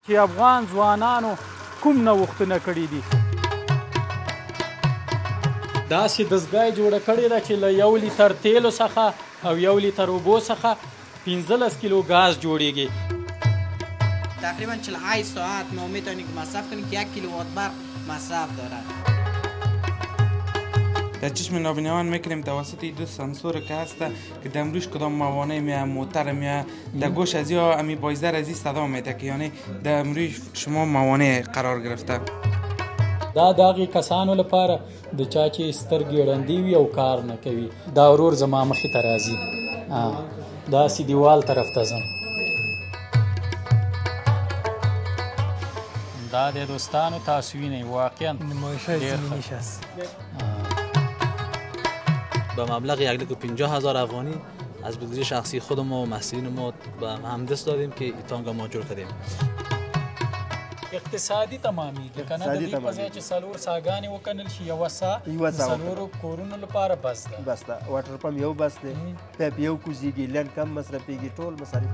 چې افغان ځوانانو کوم نوښتونه کړي دي. داسې دستګاه یې جوړه کړې ده چې له 1 لیتر تیلو څخه او 1 لیتر اوبو څخه 15 کیلو گاز جوړیږي. تقریبا 48 ساعت ما میتونیم مصرف کنیم که 1 کیلووات برق مصرف دارد. در چشم نابینایان میکنیم توسط این دو سنسور که هست که در روش کدام موانع میه موتر میه در گوش از یا امی بایزر از این صدا میده که یعنی در روی شما موانع قرار گرفته. دا د هغې کسانو لپاره د چا چې سترګې ړندې وي او کار نه کوي. دا ورور زما مخې ته راځي، داسې دیوال طرف ته ځم. دا د دوستانو تاسو وینئ واقعا نمایش‌های زمینیش است. به مبلغ 150,000 افغانی از بودجه شخصی خود ما و مسئولین ما به همدست دادیم که این تانک ما جور کردیم. اقتصادي تمامیږي که نه د دې په ځای چې 4 څاګانې وکنل شي یوه څاه د 4 کورونو لپاره بس ده. بس ده واټر پمپ یو بس دی، پیپ یو کوزیږي، لنډ کم مصرفیږي، ټول مصارف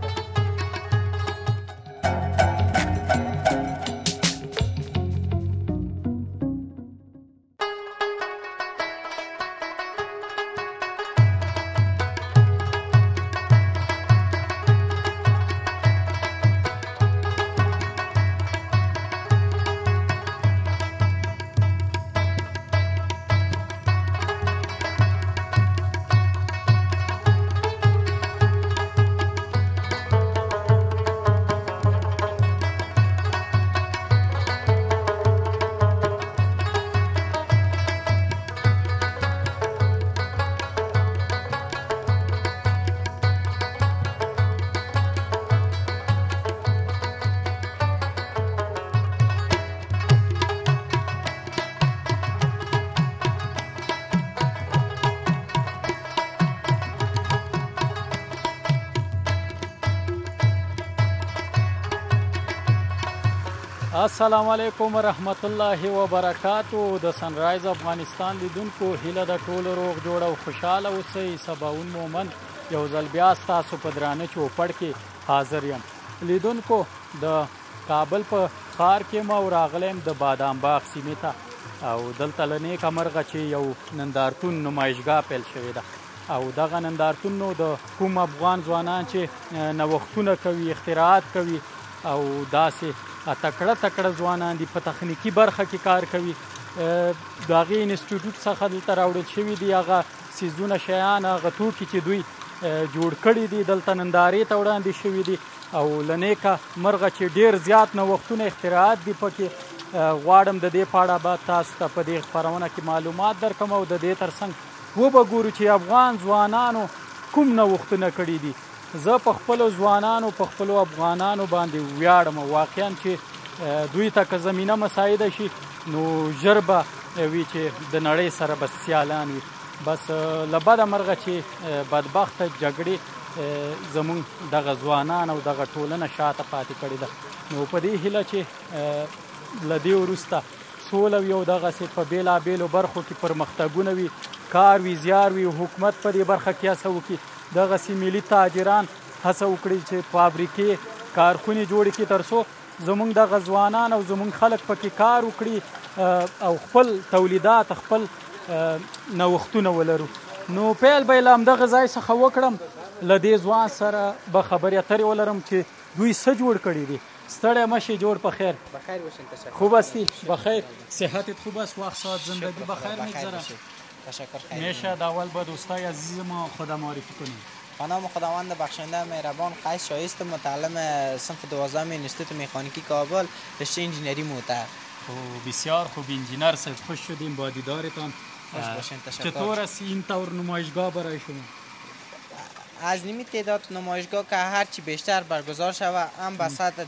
السلام علیکم ورحمت الله وبرکاتو. د سنرایز افغانستان لیدونکو هیله د ټولو روغ جوړ او خوشحاله اوسئ. سباون مومن یو ځل بیا ستاسو په درانه چوپړ کې حاضر یم. لیدونکو د کابل په ښار کې م او راغلی یم د بادام باغ سیمې ته او دلته له نیکه مرغه چې یو نندارتون نمایشګاه پیل شوې ده او دغه نندارتون نو د کوم افغان ځوانان چې نوښتونه کوي، اختراعات کوي او داسې تکړه تکړه ځوانان دي په تخنیکي برخه کې کار کوي، د هغې انسټیټیوټ څخه دلته راوړل شوي دي هغه څیزونه شیان هغه توکي چې دوی جوړ کړي دي دلته نندارې ته وړاندې شوي دي او له نیکه مرغه چې ډېر زیات نوښتونه اختراعات دي پکې غواړم د دې په اړه به تاسو ته په دې خپرونه کې معلومات درکړم او د دې ترڅنګ وبګورو چې افغان ځوانانو کوم نوښتونه کړي دي. زه په خپلو ځوانانو په خپلو افغانانو باندې ویاړم واقعا چې دوی ته که زمینه مساعده شي نو ژر به وي چې د نړۍ سره به سیالان وي. بس له بده مرغه چې بدبخته جګړې زموږ دغه ځوانان او دغه ټولنه شاته پاتې کړې ده. نو په دې هیله چې له دې وروسته سوله وي او دغسې په بېلابېلو برخو کې پرمختګونه وي، کار وي، زیار وي، حکومت په دې برخه کې هڅه وکړي دغسې ملي تاجران هڅه وکړي چې فابریکې کارخونې جوړې کړي تر څو زموږ دغه ځوانان او زموږ خلک پکې کار وکړي او خپل تولیدات خپل نوښتونه ولرو. نو پیل به یې له همدغه ځای څخه وکړم، له دې ځوان سره به خبرې اترې ولرم چې دوی څه جوړ کړي دي. ستړی مشی جوړ بخیر. بخیر باشین. تشکر. خوب هستی؟ بخیر. صحتت خوب است؟ وقت ساعت زندگی بخیر میگذره؟ تشکر. خیر. میشه اول با دوستای عزیز ما خود معرفی کنیم. به نام خداوند بخشنده مهربان قیس شایست، متعلم صنف 12 انستیتوت مکانیکی کابل، رشته انجینری موتر. بسیار خوب انجینر صاحب، خوش شدیم با دیدارتان. خوش باشین. تشکر. چطور است این طور نمایشگاه برای شما؟ از نمی تعداد نمایشگاه که هرچی بیشتر برگزار شود هم به سطح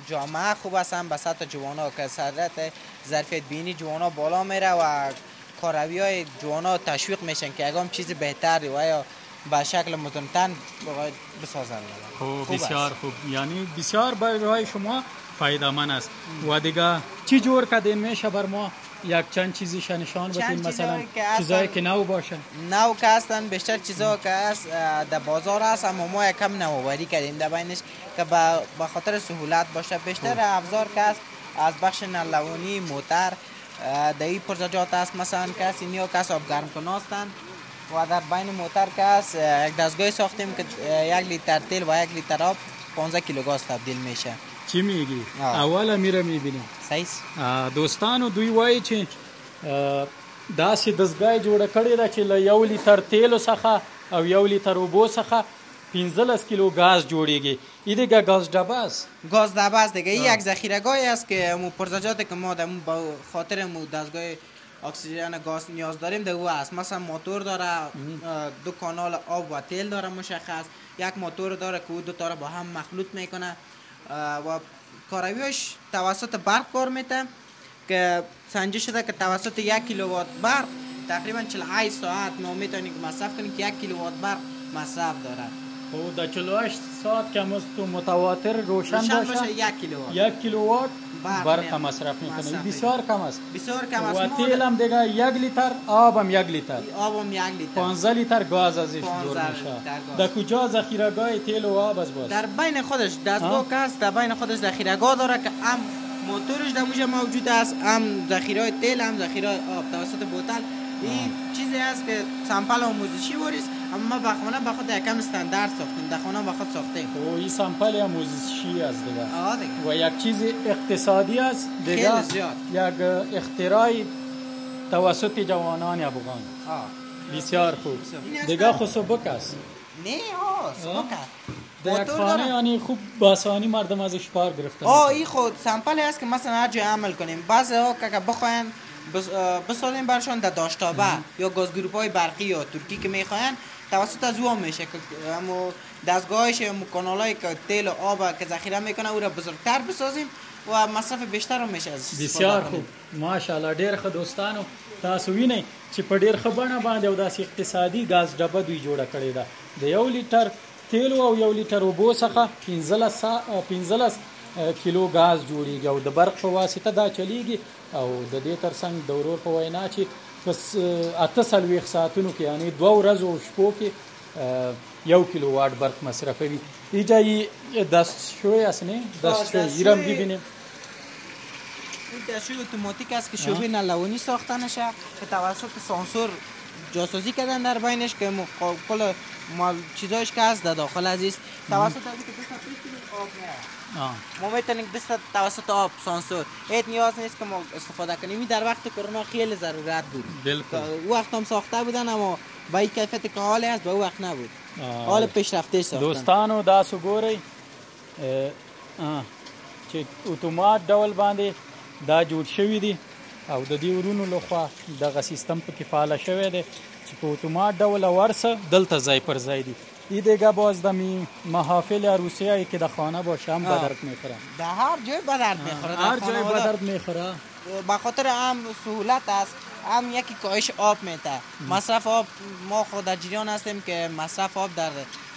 جامعه خوب است هم به سطح جوانا که سرعت ظرفیت بینی جوانا بالا میره و کاروی های جوانا تشویق میشن که اگام چیز بهتری و یا به شکل متمتن بسازن. خوب بسیار خوب، یعنی بسیار برای شما فایده من است. و دیگه چی جور کردین میشه بر ما یک چند چیزیش نشان بدین، چند مثلا چیزایی که هستن. چیزایی که نو باشه. نو که هستن بیشتر چیزا که هست در بازار هست، اما ما یکم نوآوری کردیم در بینش که به خاطر سهولت باشه. بیشتر افزار که هست از بخش نلوانی موتر در این پرزجات هست، مثلا که هست اینیا که هست آب گرم کنه هستن و در بین موتر که هست یک دستگاه ساختیم که 1 لیتر تیل و 1 لیتر آب 15 کیلو گاز تبدیل میشه. چی میگی؟ اول میره میبینیم. صحیح. دوستانو دوی وایي چې داسې دستګاه جوړه کړې ده چې له 1 لیتر تیلو څخه او 1 لیتر اوبو څخه 15 کیلو گاز جوړیږي. این دیگه گاز ډبه است. گاز ډبه است دیگه. این یک ذخیره‌گاهی است که مو پرزجاتی که ما در خاطر مو دستگاه اکسیژن گاز نیاز داریم در او است. مثلا موتور داره، 2 کانال آب و تیل داره مشخص، یک موتور داره که او دو تا را با هم مخلوط میکنه و کارویش توسط برق کار میته که سنجش شده که توسط 1 کیلووات برق تقریبا 48 ساعت ما میتونیم که مصرف کنیم که 1 کیلووات برق مصرف داره. خب در 48 ساعت که متواتر روشن باشه 1 کیلووات 1 کیلووات برق مصرف میکنه. بسیار کم است. بسیار کم است. و تیل هم دیگه 1 لیتر، آبم 1 لیتر، آبم 1 لیتر، 15 لیتر گاز ازش جور میشه. در کجا ذخیره‌گاه تیل و آب است؟ باز در بین خودش دستگاه که است، در بین خودش ذخیره‌گاه داره که هم موتورش در اونجا موجود است، هم ذخیره تیل، هم ذخیره آب توسط بوتل. این چیزی است که سامپل آموزشی وریست، اما ما بخونه بخود یکم استاندارد ساختیم، در خونه بخود ساختیم. و این سامپل آموزشی است دیگه. دیگه. و یک چیز اقتصادی است دیگه، خیلی زیاد. یک اختراع توسط جوانان افغان. بسیار خوب. دیگه خو سبک است. نه سبک است. در یک خانه یعنی خوب باسانی مردم ازش کار گرفتن. این خود سامپلی است که مثلا هر جای عمل کنیم. بعضی ها که بخواین بسازیم برشان در داشتابه یا گازگروپ های برقی یا ترکی که میخواین توسط از او میشه که همو دستگاهش یا کانال های که تیل و آب که ذخیره میکنه او را بزرگتر بسازیم و مصرف بیشتر هم میشه. بسیار خوب، ماشاءالله. ډیر ښه دوستانو، تاسو وینئ چې په ډیر ښه بڼه باندې او داسې اقتصادي ګاز ډبه دوی جوړه کړې ده. د 1 لیټر تیلو او 1 لیټر اوبو څخه 15 کیلو ګاز جوړیږي او د برق په واسطه دا چلیږي او د دې ترڅنګ د ورور په وینا چې په 48 ساعتونو کې یعنی 2 ورځو شپو کې 1 کیلو وات برق مصرفوي. اینجا دستشوی است نه؟ دستشوی ایران ببینیم. این دستشوی اتوماتیک است که شویه نلوانی ساخته نشه که توسط سانسور جاسوسی کردن در بینش که کل چیزایش که هست در داخل عزیز توسط از که دست آب میاد. ما میتونیم دست توسط آب سانسور. هیچ نیاز نیست که ما استفاده کنیم. در وقت کرونا خیلی ضرورت بود. بالکل. او وقت هم ساخته بودن اما با این کیفیت که حال هست به او وقت نبود. حال پیشرفته ساختن. دوستانو تاسو ګورئ چې اتومات ډول باندې دا جوړ شوی دی او د دې ورونو لخوا دغه سیستم پکې فعال شوی دی چې په اتومات ډول ورسه دلته ځای پر ځای دی. این دیگه باز د محافل عروسیایی که در خانه باشه هم به درد میخوره. در هر جای به درد میخوره. هر جای به درد میخوره. به خاطر هم سهولت است، هم یکی کاهش آب میده. مصرف آب ما خود در جریان هستیم که مصرف آب در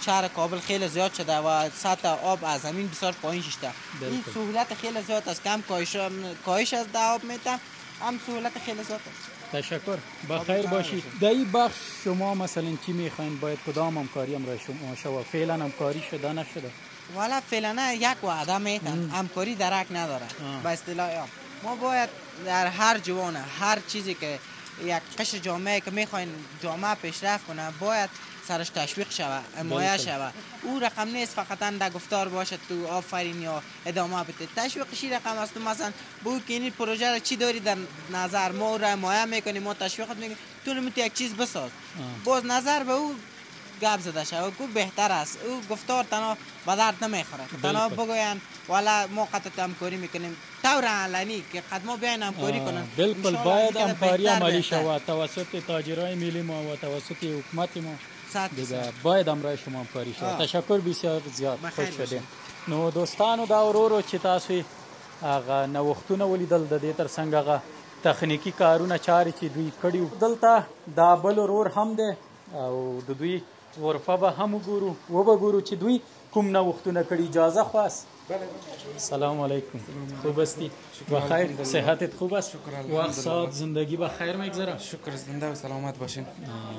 شهر کابل خیلی زیاد شده و سطح آب از زمین بسیار پایین شده. این سهولت خیلی زیاد است که هم کاهش از آب میده، هم سهولت خیلی زیاد است. تشکر، بخیر باشید. در این بخش شما مثلا چی میخواین؟ باید کدام همکاری هم را شما شما فعلا همکاری شده نشده؟ والا فعلا یک وعده میتن، همکاری درک نداره. به اصطلاح ما باید در هر جوانه هر چیزی که یک قشر جامعه که میخواین جامعه پیشرفت کنه باید سرش تشویق شوه، حمایه شوه. او رقم نیست فقط در گفتار باشه تو آفرین یا ادامه بده. تشویقشی رقم است. مثلا بو که این پروژه را چی داری در نظر، ما را حمایه میکنیم، ما تشویقت میکنیم، تو نمیتونی یک چیز بساز. باز نظر به او گپ زده شد. او بهتر است. او گفتار تنها به درد نمیخوره. تنها بگوین والا ما قطعا همکاری میکنیم طور علنی که قد ما بیاین همکاری کنن. بالکل باید همکاری عملی شود توسط تاجرای ملی ما و توسط حکومت ما. دیگه باید امرای شما همکاری شود. تشکر بسیار زیاد، خوش شدیم. نو دوستانو دا ورورو چې تاسو هغه نوښتونه ولیدل د دې ترڅنګ هغه تخنیکی کارونه چارې چې دوی کړي دلته دا بل ورور هم دی او د دوی غرفه به هم وګورو چې دوی کوم نوښتونه کړي. اجازه خواست سلام علیکم. خوب هستی؟ بخیر؟ صحتت خوب است؟ وقت ساعت زندگی بخیر میگذره؟ شکر، زنده و سلامت باشین.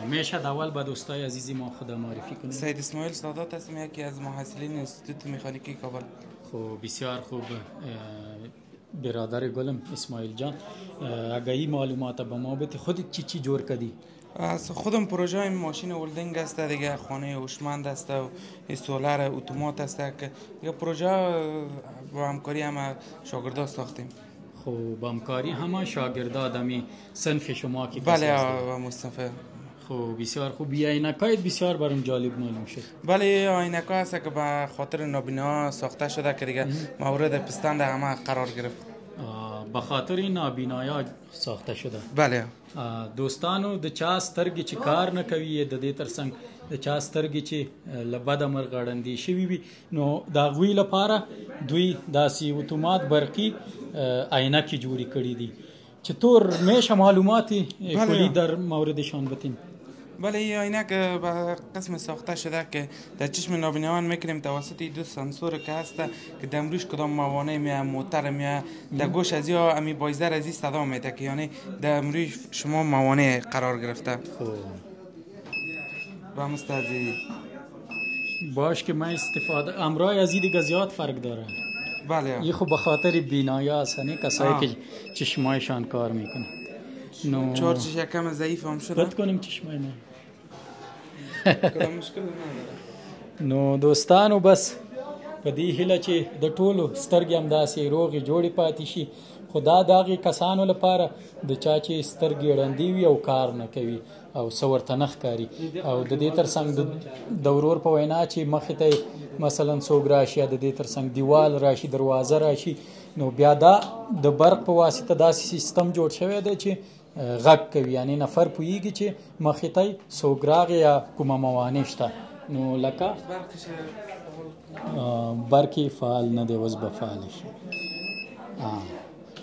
میشه اول به دوستای عزیزی ما خود معرفی کنید؟ سید اسماعیل سادات هستم، یکی از محصلین انستیتوت مکانیکی کابل. خب بسیار خوب برادر گلم اسماعیل جان، اگه معلومات به ما بده، خودت چی جور کردی؟ از خودم پروژه این ماشین ولدینگ است دیگه، خانه هوشمند است و سولار اتومات است که دیگه پروژه با همکاری همه شاگردا ساختیم. خب با همکاری همه شاگردا دمی صنف شما که بله و مصطفی. خب بسیار خوب. عینکایت بسیار برام جالب معلوم شد. بله عینکا است که به خاطر نابینا ساخته شده که دیگه مورد پستند همه قرار گرفت. به خاطر نابینایا ساخته شده. بله. دوستانو د چا سترګې چې کار نه کوي د دې ترڅنګ د چا سترګې چې له بده مرغه ړندې شوي وي نو د هغوی لپاره دوی داسې اتومات برقي عینکې جوړې کړي دي. چطور میشه معلوماتی کلی در موردشان بتین؟ بله این عینک به قسم ساخته شده که در چشم نابینایان میکنیم توسط دو سنسور که هست که در روش کدام موانع میه موتر میه در گوش از یا امی بایزر از این صدا میده که یعنی در روش شما موانع قرار گرفته. و مستعدی باش که من استفاده امرای از این دیگه زیاد فرق داره. بله. این خب به خاطر بینایی هست، نه کسایی که چشمایشان کار میکنه. نو چارجش یکم ضعیف هم شده. بد کنیم چشمای من. نو دوستانو بس په دې هیله چې د ټولو سترګې همداسې روغې جوړې پاتې شي، خو دا د هغې کسانو لپاره د چا چې سترګې ړندې وي او کار نه کوي او څه ورته نه ښکاري او د دې ترڅنګ د ورور په وینا چې مخې ته مثلا څوک راشي یا د دې ترڅنګ دیوال راشي دروازه راشي نو بیا دا د برق په واسطه داسې سیستم جوړ شوی دی چې غږ کوي، یعنی نفر پوهیږي چې مخې ته څوک راغی یا کومه موانع شته. نو لکه برق فعال نه دی، اوس به فعال شي.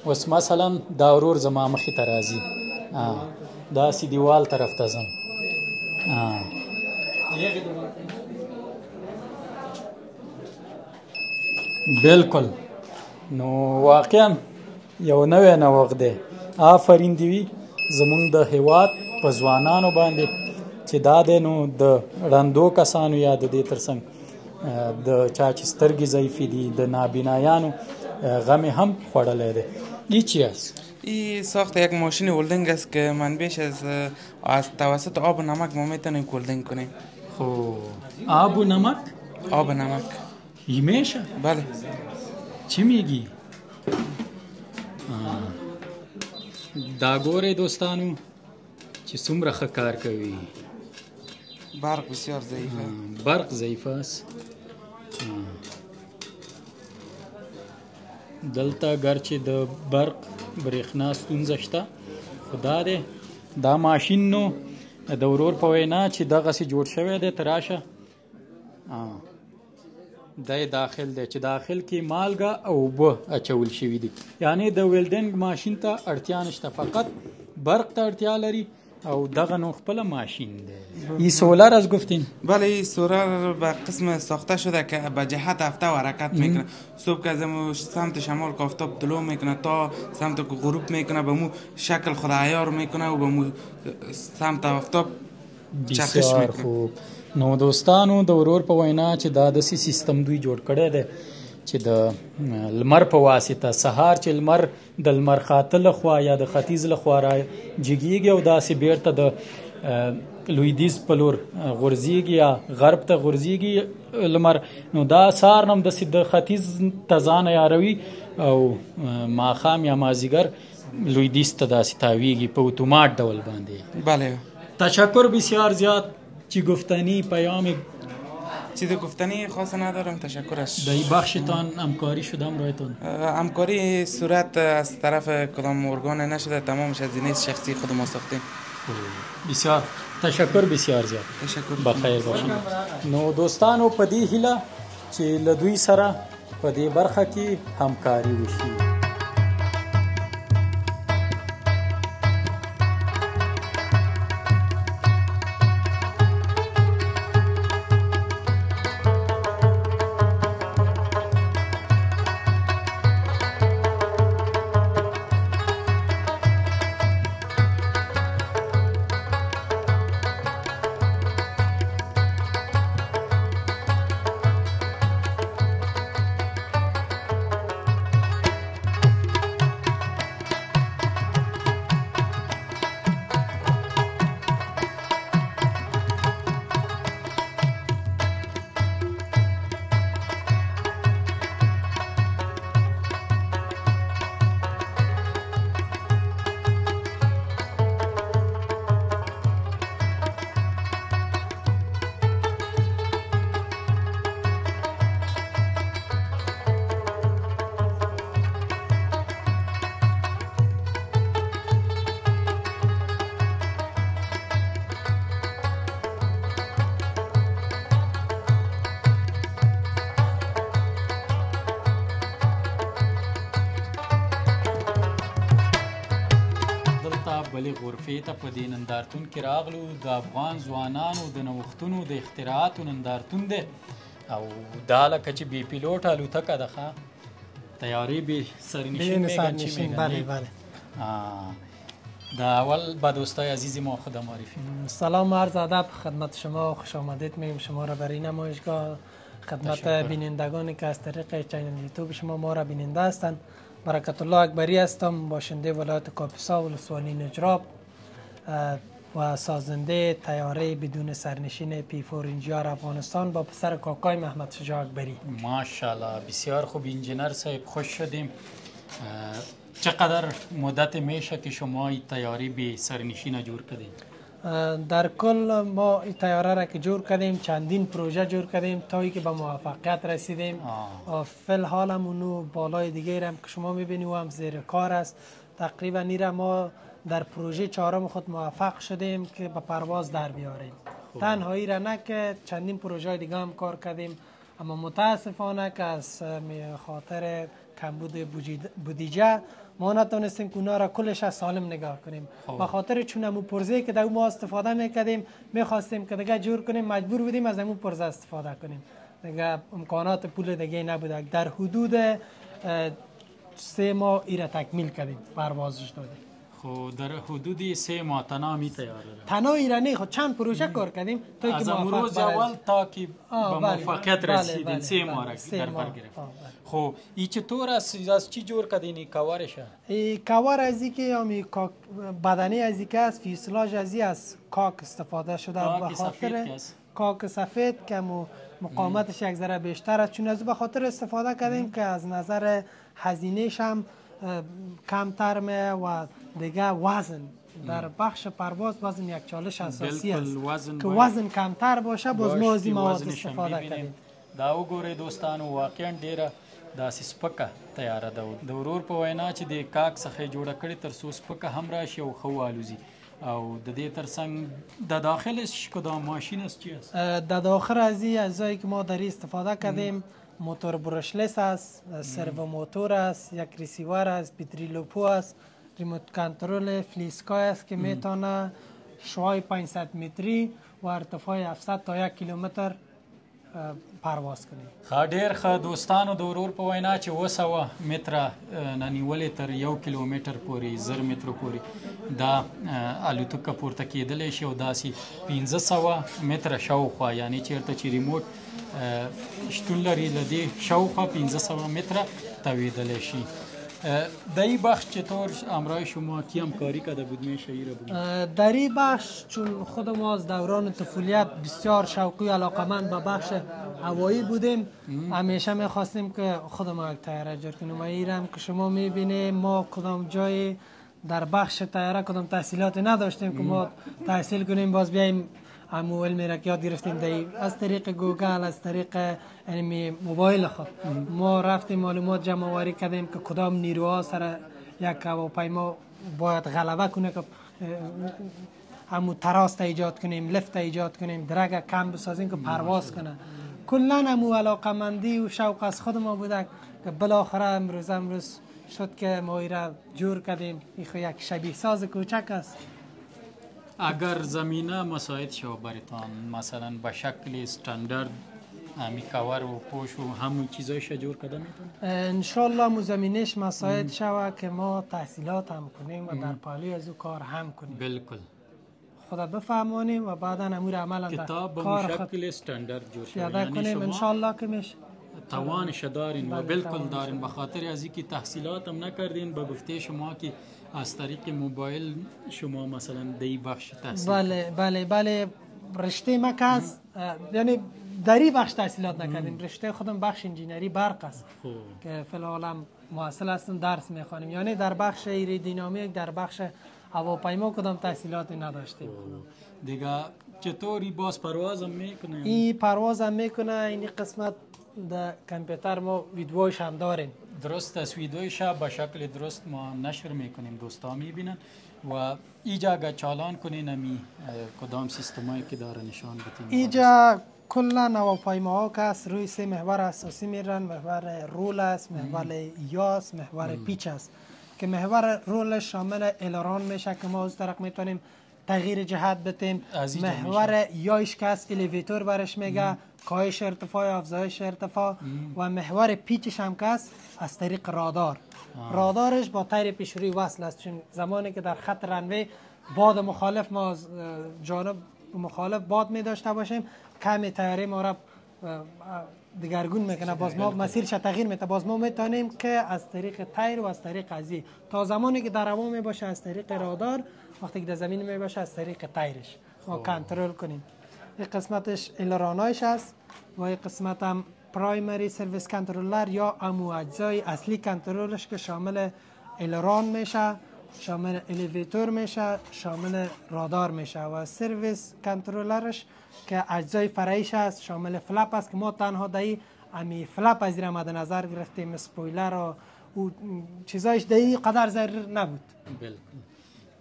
اوس مثلا دا ورور زما مخې ته راځي، داسې دیوال طرف ته ځم، بالکل. نو واقعا یو نوی نوښت دی. آفرین دی وي زمونږ د هیواد په ځوانانو باندې چې دا دی نو د ړندو کسانو یا د دې ترڅنګ د چا چې سترګې ضعیفې دي د نابینایانو غم هم خوړلی دی. این چی است؟ این ساخت یک ماشین ولدینگ است که منبعش از توسط آب و نمک ما میتونیم ولدینگ کنیم. خب آب و نمک؟ آب و نمک. این میشه؟ بله. چی میگی؟ دا ګورئ دوستانو چې څومره ښه کار کوي. برق بسیار ضعیفه. برق ضعیف است. دلته ګرچې د برق برېښنا ستونزه شته، خو دا دی دا ماشین نو د ورور په وینا چې دغسې جوړ شوی دی، ته راشه دی داخل دی چې داخل کې مالګه او اوبه اچول شوي دي، یعنی د ویلډینګ ماشین ته اړتیا نشته، فقط برق ته اړتیا لري او دغه نو خپل ماشین دی. این سولار از گفتین؟ بله این سولار به قسم ساخته شده که به جهت هفته و حرکت میکنه. صبح که از سمت شمال که آفتاب طلوع میکنه تا سمت که غروب میکنه به مو شکل خود عیار میکنه و به مو سمت آفتاب چرخش میکنه. بسیار خوب. نو دوستانو د ورور په وینا چې دا داسې سیستم دوی جوړ کړی دی چې د لمر په واسطه سهار چې لمر د لمر خاته لخوا یا د ختیځ لخوا را جګیږي او داسې بیرته د لویدیځ په لور غورځېږي یا غرب ته غورځېږي لمر، نو دا سهار هم داسې د ختیځ ته ځان عیاروي او ماښام یا مازدیګر لویدیځ ته داسې تاویږي په اتومات ډول باندې. بله. تشکر بسیار زیاد. چی گفتنی پیام؟ چیز گفتنی خاص ندارم، تشکرش. در این بخشتان همکاری شدم رایتون؟ همکاری صورت از طرف کدام ارگان نشده، تمامش از زینه شخصی خود ما ساختیم. بسیار تشکر بسیار زیاد. تشکر. بخیر باشین. نو دوستانو په دې هیله چې له دوی سره په دې برخه کې همکاري وشي. بلې غرفې ته په دې نندارتون کې راغلو. د افغان ځوانانو د نوښتونو د اختراعاتو نندارتون دی او دا لکه چې بې پیلوټ الوتکه ده ښه طیارې بې سرنشین میگن چی میگن؟ بله بله. دا اول با دوستای عزیزی ما خود معرفی. سلام و عرض ادب خدمت شما، خوش آمدید میگیم شما را برای نمایشگاه. خدمت بینندگانی که از طریق چینل یوتیوب شما ما را بیننده هستند. برکت الله اکبری هستم، باشنده ولایت کاپیسا ولسوالی نجراب و سازنده طیاره بدون سرنشین P4NGR افغانستان با پسر کاکای محمد شجاع اکبری. ماشاءالله بسیار خوب انجینر صاحب، خوش شدیم. چقدر مدت میشه که شما این طیاره بی سرنشین جور کردید؟ در کل ما این طیاره را که جور کردیم چندین پروژه جور کردیم تا که به موفقیت رسیدیم. فی الحال هم اونو بالای دیگه هم که شما میبینید و هم زیر کار است. تقریبا نیره ما در پروژه چهارم خود موفق شدیم که به پرواز در بیاریم. تنهایی را نه که چندین پروژه دیگه هم کار کردیم، اما متاسفانه که از خاطر کمبود بودجه ما نتونستیم که اونا را کلش از سالم نگاه کنیم. به خاطر چون امو پرزه که در ما استفاده میکردیم میخواستیم که دیگه جور کنیم، مجبور بودیم از امو پرزه استفاده کنیم. دیگه امکانات پول دیگه نبوده. در حدود 3 ماه ای را تکمیل کردیم، پروازش دادیم. خب در حدود 3 ماه تنها می طیاره را تنها ایرانی خود چند پروژه کار کردیم تا از روز اول تا که به موفقیت رسیدین 3 ماه را در بر گرفت. خب این چطور است؟ از چی جور کردین کاورش؟ کاور ازی که امی بدنی ازی که از فیوسلاژ ازی از کاک استفاده شده به خاطر کاک سفید که مقاومتش یک ذره بیشتر است. چون از به خاطر استفاده کردیم که از نظر هزینه‌ش هم کمتر میه و دیگه وزن در بخش پرواز وزن یک چالش اساسی است که وزن کمتر باشه باز ما از این مواد استفاده کردیم. دا وګورئ دوستانو واقعا ډیره داسې سپکه طیاره ده. د ورور په وینا چې د کاک څخه یې جوړه کړې تر څو سپکه هم راشي او ښه والوځي. او د دې ترڅنګ د داخلش کدام ماشین است چی است؟ در داخل از این اجزایی که ما در این استفاده کردیم موتور برشلس است، سرو موتور است، یک ریسیور است، بطری لوپو است، ریموت کنترل فلیسکای است که میتونه شعاع 500 متری و ارتفاع 700 تا 1 کیلومتر پرواز کنیم. ډیر ښه دوستانو، د ورور په وینا چې 200 متره ننیولې تر 1 کیلومتر پورې 1000 مترو پورې دا الوتکه پورته کیدلی شي او داسې 1500 متره شاوخوا، یعنی چیرته چې ریموټ شتون لري له دې شاوخوا 1500 متره تاویدلی شي. در این بخش چطور همراه شما کی همکاری کرده بود میشه ای را بود؟ در این بخش چون خود ما از دوران طفولیت بسیار شوقی و علاقمند به بخش هوایی بودیم، همیشه میخواستیم که خود ما یک طیاره جور کنیم. ایرم که شما میبینیم ما کدام جای در بخش طیاره کدام تحصیلاتی نداشتیم که ما تحصیل کنیم باز بیاییم همو علمی را که یاد گرفتیم از طریق گوگل، از طریق موبایل خود ما رفتیم معلومات جمع آوری کردیم که کدام نیروها سر یک هواپیما باید غلبه کنه که همو تراست ایجاد کنیم، لفت ایجاد کنیم، درگ کم بسازیم که پرواز کنه. کلا همو علاقمندی و شوق از خود ما بوده که بالاخره امروز شد که ما را جور کردیم. این یک شبیه ساز کوچک است. اگر زمینه مساعد شو برتان مثلا به شکل استاندارد همی کاور و پوش و همون چیزایش جور کرده میتون؟ انشالله مو زمینش مساعد شوه که ما تحصیلات هم کنیم و در پالی از او کار هم کنیم. بالکل خدا بفهمانیم و بعدا امور عمل هم کتاب به شکل استاندارد جور شده، یعنی کنیم انشالله که میشه. توانش دارین و بالکل دارین. به خاطر از اینکه تحصیلات هم نکردین به گفته شما که از طریق موبایل شما مثلا دی بخش تحصیل. بله رشته ما کس یعنی دری بخش تحصیلات نکردیم. رشته خودم بخش انجینری برق است که فی الحال هم مواصل هستم درس میخوانیم. یعنی در بخش ایرودینامیک در بخش هواپیما کدام تحصیلاتی نداشتیم. دیگه چطوری باز پرواز هم میکنه؟ این پرواز هم میکنه. این قسمت در کامپیوتر ما ویدیوش هم داریم. درست است، ویدیوش به شکل درست ما نشر میکنیم، دوستا میبینن و اینجا اگر چالان کنین امی کدام سیستمایی که داره نشان بدین. اینجا کلا هواپیماها که است روی 3 محور اساسی میرن. محور رول است، محور یاس، محور پیچ است که محور رولش شامل ایلران میشه که ما از طرف میتونیم تغییر جهت بدیم. محور یایش که از الیویتور برش میگه، کاهش ارتفاع، افزایش ارتفاع. و محور پیچش هم که از طریق رادار. رادارش با تیر پیشروی وصل است، چون زمانی که در خط رنوی باد مخالف ما از جانب مخالف باد می داشته باشیم، کمی تیاره ما را دگرگون میکنه، باز ما مسیرش تغییر میده، باز ما میتونیم که از طریق تیر و از طریق ازی تا زمانی که در هوا می باشه از طریق رادار، وقتی که در زمین می باشه از طریق تیرش ما کنترل کنیم. این قسمتش ایلرانایش است و این قسمت هم پرایمری سرویس کنترلر یا امو اجزای اصلی کنترلش که شامل ایلران میشه، شامل الیویتور میشه، شامل رادار میشه. و سرویس کنترلرش که اجزای فرعیش است شامل فلپ است که ما تنها دایی امی فلپ از زیر مد نظر گرفتیم، اسپویلر و چیزایش دایی قدر ضرر نبود. بالکل.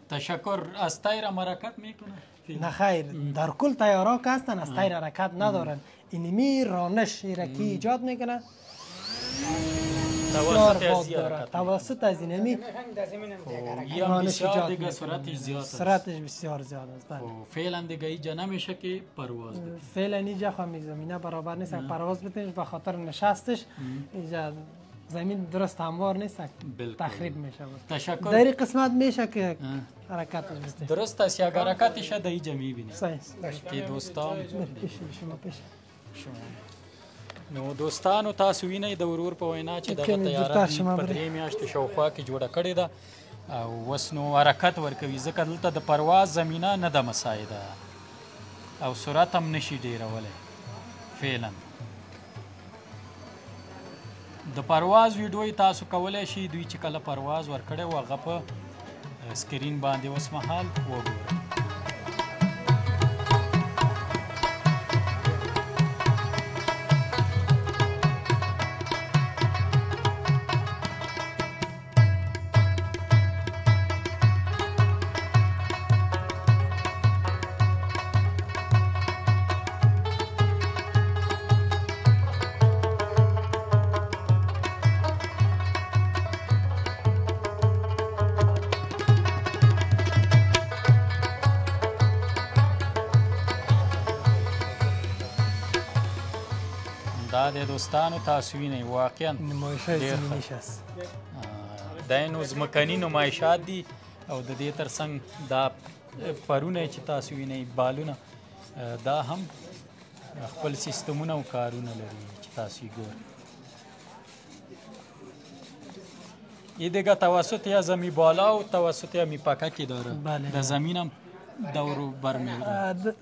تشکر. از تیر حرکت میکنه؟ نه خیر، در کل تیارا که هستن از تیر حرکت ندارن. اینمی رانش را که ایجاد میکنه توسط از اینمی رانش ایجاد میکنه. سرعتش بسیار زیاد است. فعلا دیگه اینجا نمیشه که پرواز بده. فعلا اینجا خواهی زمینه برابر نیست پرواز بتنش، به خاطر نشستش اینجا زمین درست هموار نیست، تخریب میشه. تشکر. در این قسمت میشه که حرکتش بسته. درست است، یک حرکتش در اینجا میبینید که دوستان نو دوستانو تاسو وینئ د ورور په وینا چې دغه طیاره په 3 میاشتې شاوخوا کې جوړه کړې ده او اوس نو حرکت ورکوي، ځکه دلته د پرواز زمینه نه ده مساعده او سرعت هم نشي ډیرولی. فعلا د پرواز ویډیو تاسو کولی شئ، دوی چې کله پرواز ورکړی و هغه په سکرین باندې اوس مهال وګورئ. دا د دوستانو تاسو وینئ واقعا نمایشات زمینیش است. دا نو ځمکني نمایشات دي او د دې ترڅنګ دا پرونه چې تاسو وینئ بالونه دا هم خپل سیستمونه او کارونه لري چې تاسو یې ګورئ. این دیگه توسط از امی بالا و توسط امی پاککی داره. بله. در زمینم دورو برمیده.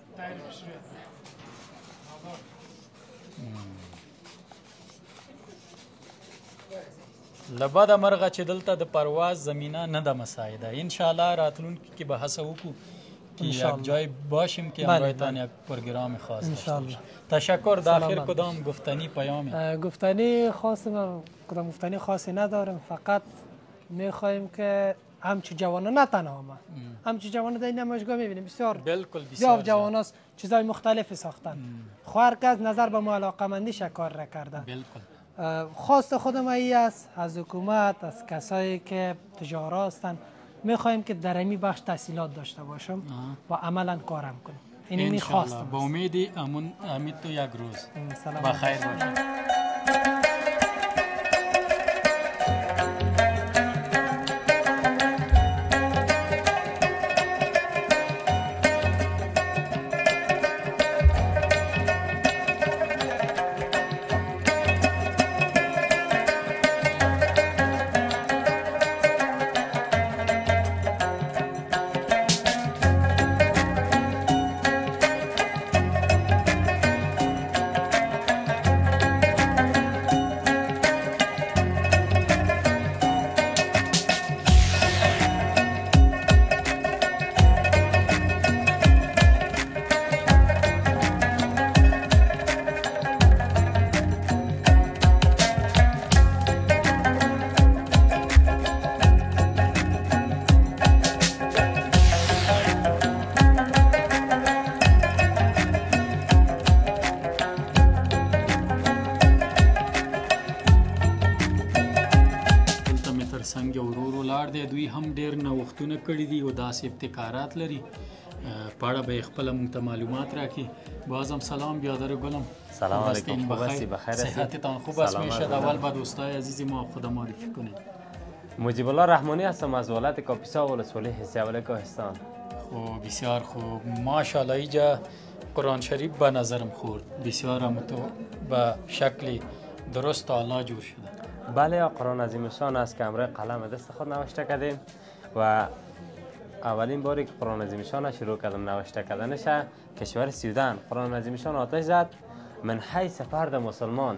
لبا د مرغه چې دلته د پرواز زمینه نه ده مساعده. انشاءالله راتلونکي کې به هڅه وکړو که یک جای باشیم که همراهتان یک پروگرام خاص داشته باشیم. تشکر. داخل کدام گفتنی پیامی؟ گفتنی خاصی من کدام گفتنی خاصی ندارم، فقط میخوایم که همچی جوانا نه تنها ما همچی جوانا در این نمایشگاه میبینیم بسیار بسیار جوانا چیزای مختلفی ساختن. خواهر که از نظر به ما علاقمندیش کار را کرده. خواست خودم ای است از حکومت، از کسایی که تجارت هستن، میخوایم که در این بخش تحصیلات داشته باشم و عملا کارم کنم. این می خواستم. با امیدی امید تو یک روز بخیر باشید. ورو لاړ دی دوی هم ډېر نوښتونه کړي دي او داسې ابتکارات لري په اړه به یې خپله موږ ته معلومات راکړي. بازم سلام بیادر گلم. سلام علیکم، خوب هستی؟ بخیر هستی؟ صحتتان خوب است؟ میشد اول با دوستای عزیز ما خود معرفی کنید. مجیب الله رحمانی هستم از ولایت کاپیسا ولسوالی حصه اول کوهستان. خب بسیار خوب، ماشاءالله اینجا قرآن شریف به نظرم خورد، بسیار هم تو به شکل درست الله جور شده. بله، قرآن عظیم شان است که امروز قلم دست خود نوشته کردیم و اولین باری که قرآن عظیم شان شروع کردم نوشته کردنش کشور سودان قرآن عظیم شان آتش زد من حیث فرد مسلمان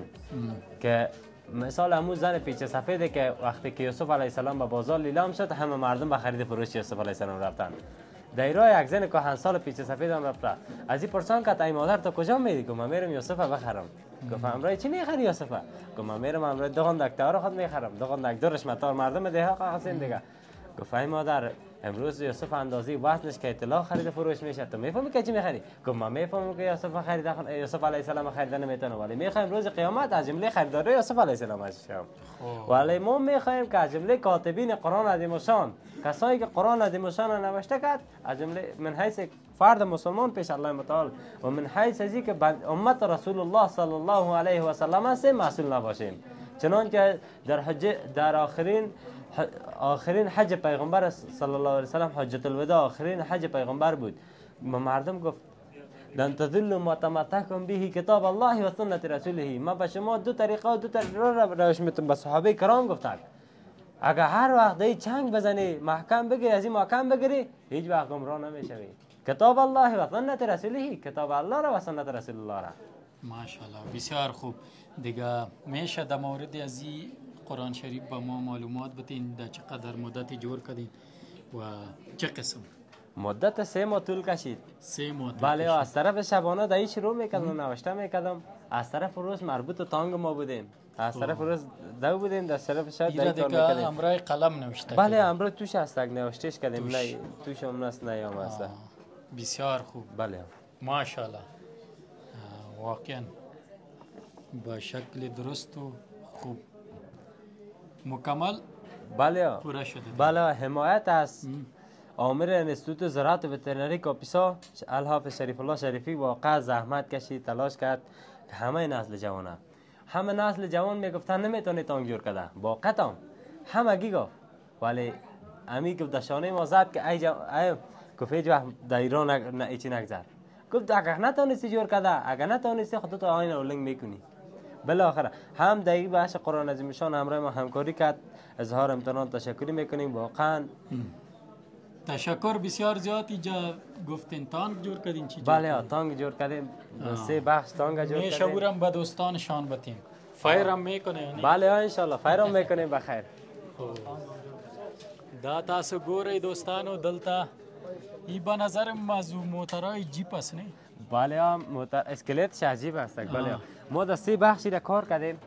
که مثال همون زن پیچ سفیده که وقتی که یوسف علیه السلام به بازار لیلام شد همه مردم به خرید فروش یوسف علیه السلام رفتن. در راه یک زن کهنسال پیچ سفید هم رفته. از این پرسان که ای مادر تو کجا میری؟ گفت من میرم یوسف بخرم. گفت امروز چی میخری یوسف؟ گفت من میرم امروز دو دکتر خود میخرم. دو دکترش مطار مردم ده ها قاسم دیگه. گفت ای مادر امروز یوسف اندازی وزنش که اطلاع خرید فروش میشه تو میفهمی که چی میخری؟ گفت من میفهمم که یوسف علیه السلام خریدن نمیتونه ولی میخوایم روز قیامت از جمله خریدار یوسف علیه السلام باشیم. ولی ما میخوایم که از جمله کاتبین قرآن عظیم الشان کسایی که قرآن عظیم الشان نوشته کرد از جمله من حیث فرد مسلمان پیش الله متعال و من حیث ازی که امت رسول الله صلی الله علیه و سلم است مسئول نباشیم. چنانکه در آخرین حج پیغمبر صلی الله علیه و سلم حجت الوداع آخرین حج پیغمبر بود. مردم گفت لن تذلوا ما تمسكتم به کتاب الله و سنت رسوله. ما به شما دو طریقه و دو روش میتونم به صحابه کرام گفتن اگر هر وقت دی چنگ بزنی محکم بگیری از این محکم بگیری هیچ وقت گمراه نمیشوی. کتاب الله و سنت رسوله کتاب الله را و سنت رسول الله را. ماشاءالله بسیار خوب. دیگه میشه در مورد از این قرآن شریف با ما معلومات بتین در چقدر مدتی جور کردین و چه قسم؟ مدت 3 ماه طول کشید. 3 ماه. بله از طرف شبانه دایی شروع میکردم نوشته میکردم. از طرف روز مربوط به تانگ ما بودیم. از طرف روز دو بودیم در طرف شب دایی کار میکردیم. امرای قلم نوشته بله امروز توش هستک نوشتهش کردیم. نه توش هم نست نیام است. بسیار خوب. بله ماشاءالله واقعا با شکل درست و خوب مکمل بله پورا شده. بله حمایت از آمر انستیتوت زراعت و وترنری کاپیسا الحافظ شریف الله شریفی واقعا زحمت کشید تلاش کرد که همه نسل جوان میگفتن نمیتونه تانگ جور کرده واقعا همگی گفت ولی امی گفت دشانه ما زد که ای گفت هیچ وقت در ایران ایچی نگذر. گفت اگر نتونستی جور کرده اگر نتونستی خودت آین اولنگ میکنی. بالاخره هم در این بحث قرآن عظیم شان همراه ما همکاری کرد. اظهار امتنان تشکری میکنیم واقعا. تشکر بسیار زیاد. اینجا گفتین تانگ جور کردین چی؟ بله تانگ جور کردیم. 3 بخش تانگ جور کردیم. میشورم به دوستانشان بتیم. فایرم میکنه یعنی؟ بله انشالله فایرم میکنیم بخیر. دا تاسو ګورئ دوستانو دلته ای به نظر موضوع موترای جیپ است نه؟ بله موتر اسکلت عجیب است. بله ما در 3 بخشی را کار کردیم.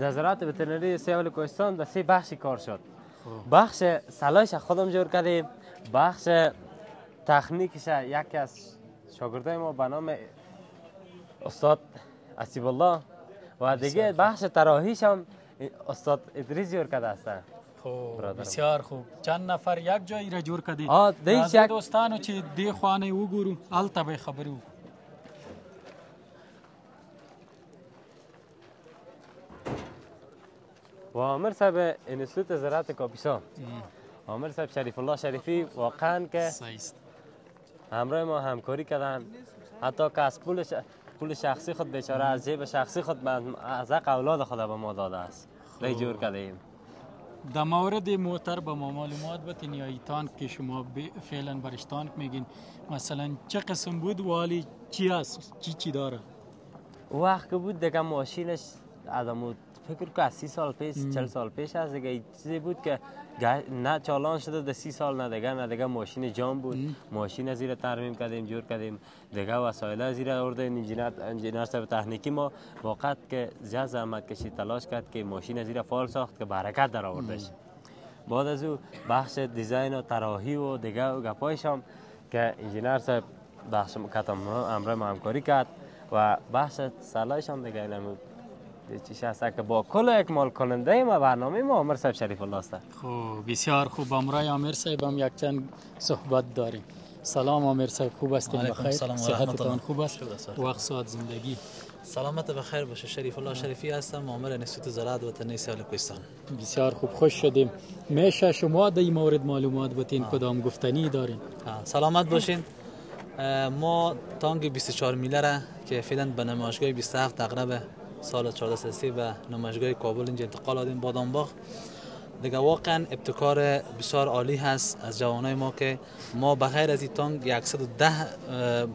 در زراعت وترنری سیاول کوهستان در 3 بخشی کار شد. بخش سلایش خودم جور کردیم. بخش تکنیکش یکی از شاگردای ما به نام استاد اسیب الله و دیگه بخش طراحیش هم استاد ادریس جور کرده است. خوب بسیار خوب. چند نفر یک جایی را جور کردید؟ دیش یک دوستانو چې دی خوانه وګورو الته به خبرو. و عامر صاحب انستیتوت زراعت کاپیسا عامر صاحب شریف الله شریفی واقعا که همراه ما همکاری کردن حتی که از پول شخصی خود بیچاره از جیب شخصی خود از حق اولاد خود به ما داده است. ری جور کردیم. در مورد موتر به ما معلومات بتین یا تانک که شما فعلا برش تانک میگین مثلا چه قسم بود والی چی است چی داره؟ وقت که بود دیگه ماشینش آدمو فکر که از 30 سال پیش 40 سال پیش از دیگه چیزی بود که نه چالان شده در 30 سال نه دیگه ماشین جام بود. ماشین از زیر ترمیم کردیم جور کردیم دیگه وسایل از زیر آورده. انجینر صاحب تکنیکی ما واقعا که زیاد زحمت کشید تلاش کرد که ماشین از زیر فال ساخت که برکت در آوردش. بعد از او بخش دیزاین و طراحی و دیگه و گپایش هم که انجینر صاحب بخش کتم امر ما همکاری کرد و بخش سلایش هم دیگه نمود چیش است که با کل اکمال کننده ما برنامه ما عامر صاحب شریف الله است. خب بسیار خوب. امرای عامر صاحب هم یک چند صحبت داریم. سلام عامر صاحب، خوب هستین؟ بخیر؟ صحتتان خوب است؟ وقت ساعت زندگی سلامت بخیر باشه. شریف الله شریفی هستم، مامور انستیتوت زراعت وطنی سیال کوهستان. بسیار خوب، خوش شدیم. میشه شما در این مورد معلومات بتین؟ کدام گفتنی دارین؟ سلامت باشین. ما تانگ 24 میله را که فعلا به نمایشگاه 27 تقریبا سال 1433 به نمایشگاه کابل اینجا انتقال دادیم بادامباغ. دیگه واقعا ابتکار بسیار عالی هست از جوانای ما که ما بغیر از این تانگ 110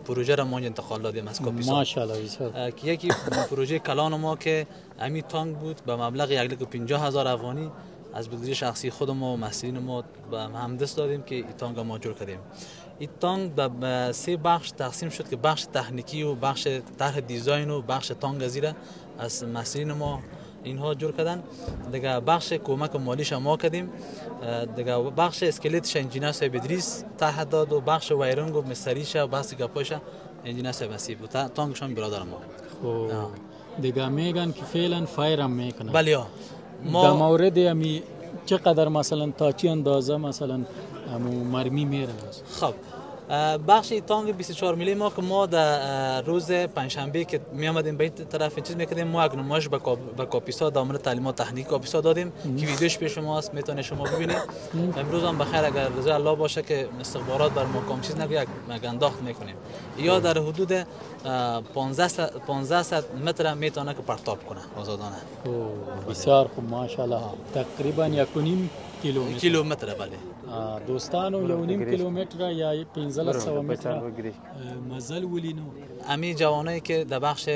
پروژه را ما انتقال دادیم از کاپیسا. ماشاءالله بسیار. یکی پروژه کلان ما که همین تانگ بود به مبلغ 1,50,000 افغانی از بودجه شخصی خود ما و مسئولین ما به همدست دادیم که این تانگ ما جور کردیم. این تانگ به 3 بخش تقسیم شد که بخش تکنیکی و بخش طرح دیزاین و بخش تانگ زیره از مسئولین ما اینها جور کردن. دیگه بخش کمک مالیش ما کردیم. دیگه بخش اسکلتش انجینیر صاحب ادریس طرح داد و بخش وایرینگ و مستریش و بحث گپاش انجینیر صاحب نصیب. تانگشان برادر ما. خب دیگه میگن که فعلا فایر هم میکنن. بله ما در مورد امی چقدر مثلا تا چی اندازه مثلا مرمی میره؟ خب بخش تانگ 24 میلی ما که ما در روز پنجشنبه که می آمدیم به این طرف چیز میکردیم، ما یک نمایش به کاپیسا دامن تعلیمات تکنیک کاپیسا دادیم که ویدیوش پیش شماست، میتونید شما ببینید. امروز هم بخیر اگر رضای الله باشه که استخبارات بر ما کام چیز نگه یک انداخت میکنیم یا در حدود 1500 متر میتونه که پرتاب کنه آزادانه. بسیار خوب ماشاءالله. تقریبا 1.5 کیلومتر. بله دوستانو 1.5 کیلومتر یا 1500 متر مزل ولینو. امی جوانایی که در بخش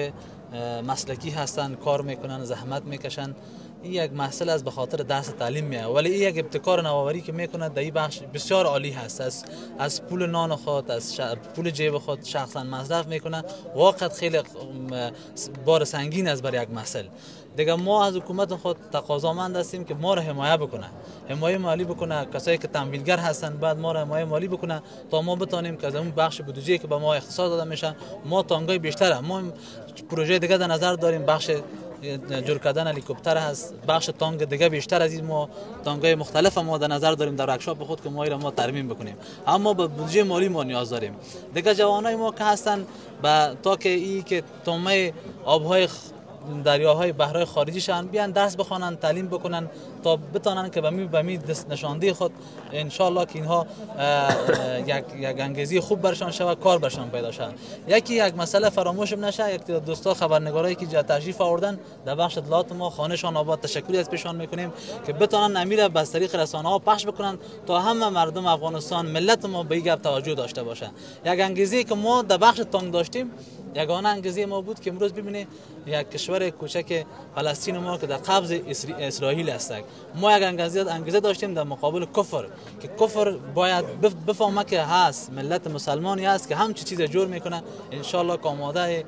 مسلکی هستن کار میکنن زحمت میکشن، این یک مسئله از به خاطر درس تعلیم میه، ولی این یک ابتکار نوآوری که میکنه در این بخش بسیار عالی هست. از پول نان خود از پول جیب خود شخصا مصرف میکنه. واقعا خیلی بار سنگین است برای یک مسئله. دیگه ما از حکومت خود تقاضامند هستیم که ما را حمایت بکنه، حمایت مالی بکنه. کسایی که تمویلگر هستن بعد ما را حمایت مالی بکنه تا ما بتونیم که از اون بخش بودجه که به ما اختصاص داده میشه ما تانگای بیشتر ما پروژه دیگه در نظر داریم. بخش جور کردن هلیکوپتر هست، بخش تانگ دیگه بیشتر از این ما تانگای مختلف ما در نظر داریم در ورکشاپ خود که ما ایرا ما ترمیم بکنیم. اما به بودجه مالی ما نیاز داریم. دیگه جوانای ما که هستن تا که این که تومه آبهای دریاهای بحرهای خارجی شان بیان درس بخوانن تعلیم بکنن تا بتونن که به می دست نشانده خود ان شاء الله که اینها یک انگیزه خوب برشان شود، کار برشان پیدا شود. یک مسئله فراموش نشه. یک دوستا خبرنگارایی که تشریف آوردن در بخش اطلاعات ما خانهشان آباد تشکری از پیشان میکنیم که بتونن امیر به طریق رسانه ها پخش بکنن تا همه مردم افغانستان ملت ما به این گپ توجه داشته باشه. یک انگیزه که ما در بخش تانگ داشتیم یگانه انگیزه ما بود که امروز ببینید یک کشور کوچک فلسطین ما که در قبض اسرائیل است. ما یک انگیزه داشتیم در مقابل کفر که کفر باید بفهمه که هست ملت مسلمانی هست که همچی چیز جور میکنه. ان شاء الله که آماده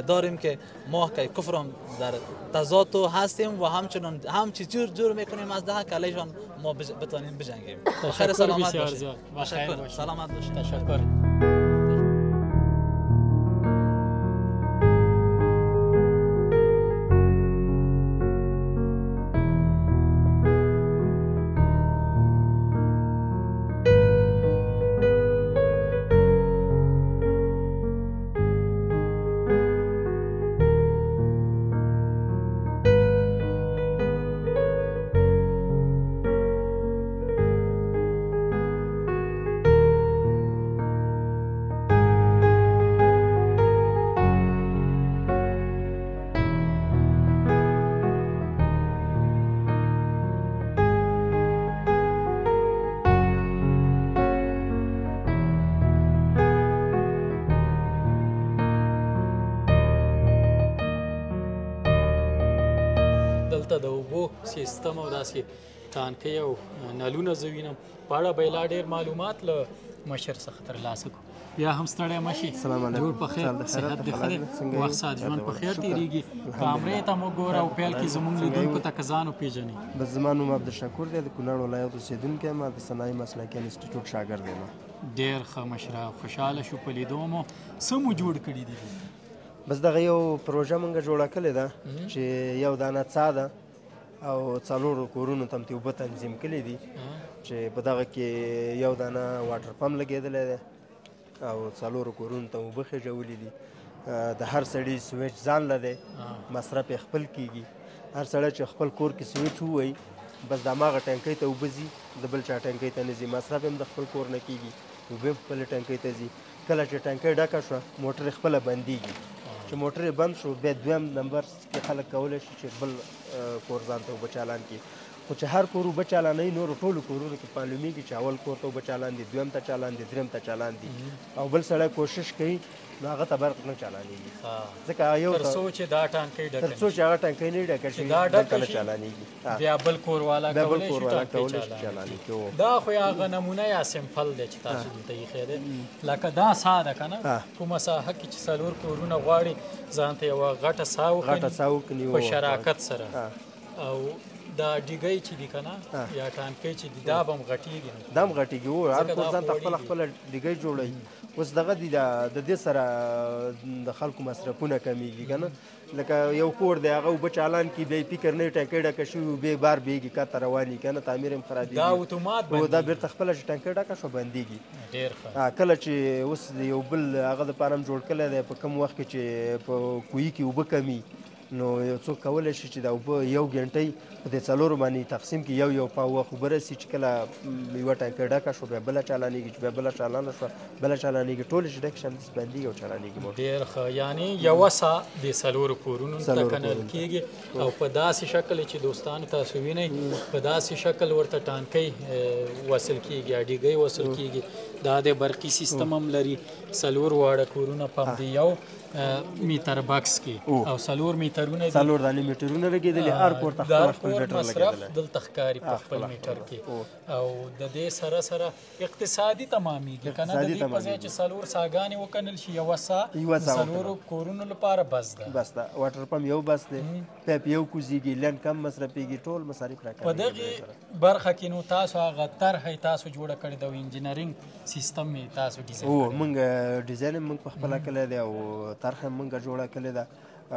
داریم که ما که کفر در تضاد هستیم و همچنان همچی جور میکنیم از ده کلیشان ما بتونیم بجنگیم. خیر سلامت باشید. سلامت باشید. تشکر. دلته د اوبو سیستم او داسې تانکۍ او نلونه زه وینم په اړه به یې لا ډېر معلومات له مشر څخه ترلاسه کړو. بیا هم ستړی مه شي. جوړ په خیر، صحت دې ښه دی، وخت ساعت ژوند په خیر تېرېږي. کامرې ته مو ګوره او پیل کې زموږ لیدونکو ته که ځان وپېژنئ. بس زما نوم عبدالشکور دی، د کونړ ولایت اوسېدونکی یم، د صنایع مسلکي انسټیټیوټ شاګرد یم. ډېر ښه مشره، خوشحاله شو په لیدو مو. څه مو جوړ کړي دي؟ بس دغه یو پروژه مونږ جوړه کړې ده چې یو دانه څا ده او 4 کورونو ته مې اوبه تنظیم کړي دي چې په دغه کې یو دانه واټر پمپ لګېدلی دی او 4 کورونو ته اوبه خېژولي دي د هر سړي سویچ ځان له دی مصرف یې خپل کېږي هر سړی چې خپل کور کې سویچ ووایي بس د هماغه ټنکۍ ته اوبه ځي د بل چا ټنکۍ ته نه ځي مصرف هم د خپل کور نه کېږي اوبه هم خپلې ټنکۍ ته ځي کله چې ټنکۍ ډکه شوه موټر یې خپله بندېږي چې موټر یې بند شو بیا 2م نمبر کې خلک کولی شي چې بل کور ځان ته اوبه چالان کړي خو چې هر کور اوبه چالانوي نورو ټولو کورونو کې معلومیږي چې اول کور ته اوبه چالان دي 2م ته چالان دي 3م ته چالان دي او بل سړی کوشش کوي نو هغه ته برق نه چالانېږي ځکه یو تر څو چې دا ټانکۍ ډکه تر څو چې هغه ټانکۍ نه ډکه شي دا ډکه نه شي چالانېږي بیا بل کور والا کولی شي ټانکۍ ټانکۍ چالانې دا خو هغه نمونه یا سمپل دی چې تاسو دلته ایښی دی لکه دا سا ده که نه کومه ساحه کې چې 4 کورونه غواړي ځان ته یوه غټه سا وکړي په شراکت سره او دا ډیګۍ چې دي که نه یا ټانکۍ چې دي دا به هم غټېږي دا هم غټېږي هر کور ځان ته خپله ډیګۍ جوړوي اوس دغه دي د دې سره د خلکو مصرفونه کمیږي که نه لکه یو کور دی هغه اوبه چالان کړي بیا یې فکر نه وي ټنکۍ ډکه شوي بیا بار بیږي کاته رواني که نه تعمیر هم خرابېږي دا اتومات دا بیرته خپله چې ټنکۍ ډکه شوه بندېږي ډېر ښه کله چې اوس یو بل هغه دپاره هم جوړ کړی دی په کوم وخت کې چې په کوهي کې اوبه کمي نو یو څوک کولی شي چې دا اوبه 1 ګنټۍ په دې 4 باندې تقسیم کړي یو پاو وخت اوبه رسي چې کله یوه ټانکۍ ډکه شوه بیا بله چالانېږي چې بیا بله چالانه شوه بله چالانېږي ټولې چې ډکې شي همداسې بندېږي او چالانېږي ډېر ښه یعنې یوه سا د 4 کورونو ته کنل کېږي او په داسې شکل چې دوستانو تاسو وینئ په داسې شکل ورته ټانکۍ وصل کېږي یا ډیګۍ وصل کېږي دا د برقي سیستم هم لري 4 واړه کورونه په همدې یو میټر بکس کې او 4 میټرونه دي 4 دانې میټرونه لګېدلي هر کور ته خپل میټر لګېدلی دلته ښکاري په خپل میټر کې او د دې سره سره اقتصادي تمامېږي که نه د دې په ځای چې 4 ساګانې وکنل شي یوه سا د 4 کورونو لپاره بس ده واټر پمپ یو بس دی پیپ یو کوزېږي لنډ کم مصرفېږي ټول مصارف په دغې برخه کې نو تاسو هغه طرحه یې تاسو جوړه کړې ده او انجینرینګ سیستم یې تاسو ډیزاین کړی موږ ډیزاین یې موږ پخپله کړی دی او طرحه موږ جوړه کړې ده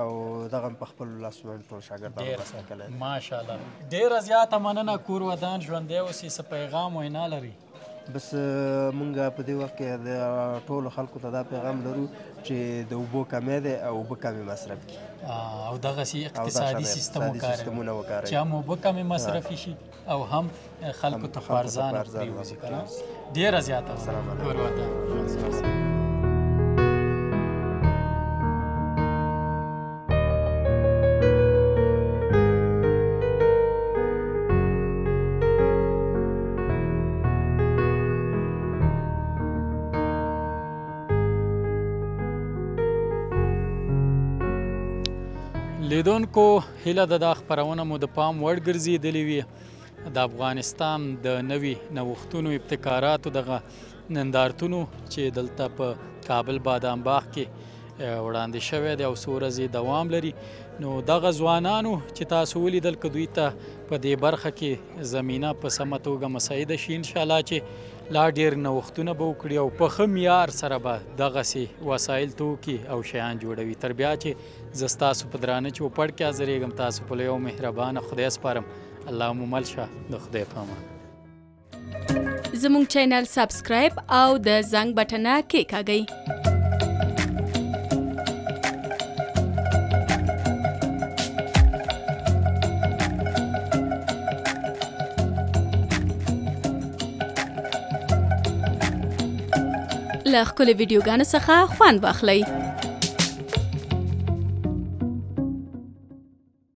او دغه په خپلو لاسونو ټول شاګردانو بسته کړی دی ماشاءالله ډېره زیاته مننه کور ودان ژوندی اوسي څه پیغام وینا لري بس مونږ په دې وخت کې د ټولو خلکو ته دا پیغام لرو چې د اوبو کمی دی او اوبه کمې مصرف کړي او دغسې اقتصادي سیستم وکاروي چې هم اوبه کمې مصرفي شي او هم خلکو ته په ارزانه پرېوځي که نه ډېره زیاته کور ودان لیدونکو هیله ده دا خپرونه مو د پام وړ ګرځېدلې وي د افغانستان د نوي نوښتونو ابتکاراتو دغه نندارتونو چې دلته په کابل بادام باغ کې وړاندې شوی دی او څو ورځې دوام لري نو دغه ځوانانو چې تاسو ولیدل که دوی ته په دې برخه کې زمینه په سمه توګه مساعده شي انشاءالله چې لا ډېر نوښتونه به وکړي او په ښه معیار سره به دغسې وسایل توکي او شیان جوړوي تر بیا چې زه ستاسو په درانه چوپړ کې حاضرېږم تاسو په یو مهربانه خدای سپارم الله مو مل شه د خدای په امان زموږ چینل سبسکرایب او د زنګ بټنه کېکاږئ له ښکلو ویډیوګانو څخه خوند واخلئ